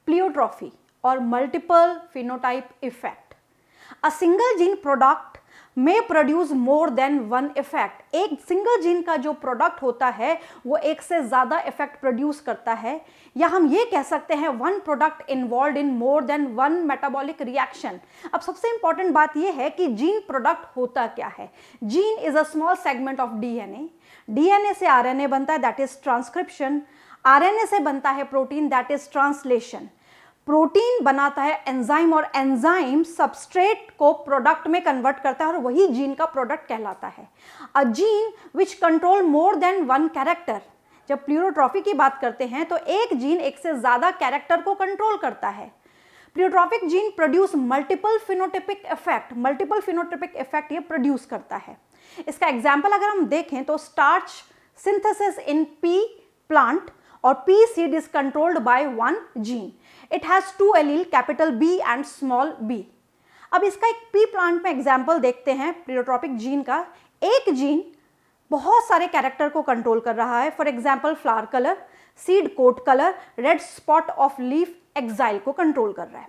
pleiotropy or multiple phenotype effect. A single gene product may produce more than one effect. एक single gene का जो product होता है वो एक से ज़्यादा इफेक्ट प्रोड्यूस करता है, या हम ये कह सकते हैं one product involve in more than one metabolic reaction. अब सबसे इंपॉर्टेंट बात ये है कि जीन प्रोडक्ट होता क्या है। Gene is a small segment of DNA. DNA से आरएनए बनता है, दैट इज ट्रांसक्रिप्शन। आरएनए से बनता है protein, that is translation. Protein बनाता है एंजाइम, और एंजाइम सबस्ट्रेट को प्रोडक्ट में कन्वर्ट करता है और वही जीन का प्रोडक्ट कहलाता है। A gene which control more than one character. जब प्लेयोट्रॉफी की बात करते हैं तो एक जीन एक से ज्यादा कैरेक्टर को कंट्रोल करता है। Pleiotropic gene produce multiple phenotypic effect. Multiple phenotypic effect ये प्रोड्यूस करता है। इसका एग्जाम्पल अगर हम देखें तो starch synthesis in pea plant और pea seed is controlled by one gene. It has two allele, capital B and small B. अब इसका एक पी प्लांट में एग्जाम्पल देखते हैं प्लेयोट्रॉपिक जीन का। एक जीन बहुत सारे कैरेक्टर को कंट्रोल कर रहा है। For example flower colour, seed coat colour, red spot of leaf axile को कंट्रोल कर रहा है।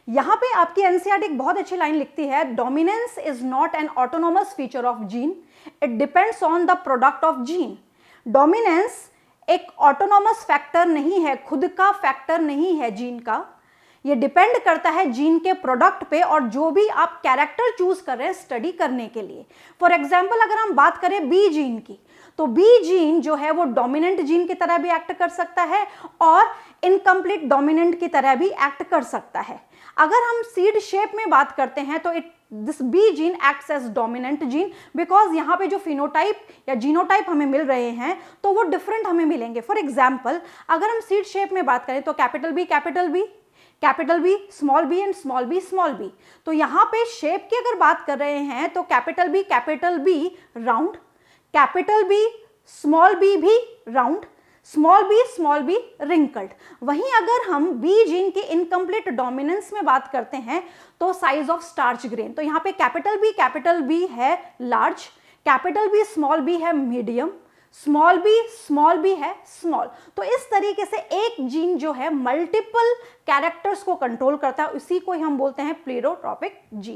यहाँ पे आपकी एनसीईआरटी एक बहुत अच्छी लाइन लिखती है, dominance is not an autonomous feature of gene, it depends on the product of gene. Dominance एक ऑटोनोमस फैक्टर नहीं है, खुद का फैक्टर नहीं है जीन का, ये डिपेंड करता है जीन के प्रोडक्ट पे और जो भी आप कैरेक्टर चूज कर रहे हैं स्टडी करने के लिए। फॉर एग्जाम्पल अगर हम बात करें बी जीन की, तो बी जीन जो है वो डोमिनेंट जीन की तरह भी एक्ट कर सकता है और इनकम्प्लीट डोमिनेंट की तरह भी एक्ट कर सकता है। अगर हम सीड शेप में बात करते हैं तो this B gene acts as dominant gene, because यहाँ पे जो फिनोटाइप या जीनोटाइप हमें मिल रहे हैं तो वो डिफरेंट हमें मिलेंगे। फॉर एग्जाम्पल अगर हम सीड शेप में बात करें तो capital B small B and small B. तो यहाँ पे शेप की अगर बात कर रहे हैं तो capital B round, capital B small B भी राउंड, स्मॉल बी रिंकल्ड। वहीं अगर हम बी जीन की इनकम्प्लीट डोमिनेंस में बात करते हैं तो साइज ऑफ स्टार्च ग्रेन, तो यहाँ पे कैपिटल बी है लार्ज, कैपिटल बी है मीडियम, स्मॉल बी है स्मॉल। तो इस तरीके से एक जीन जो है मल्टीपल कैरेक्टर्स को कंट्रोल करता है, इसी को हम बोलते हैं प्लेयोट्रॉपिक जीन।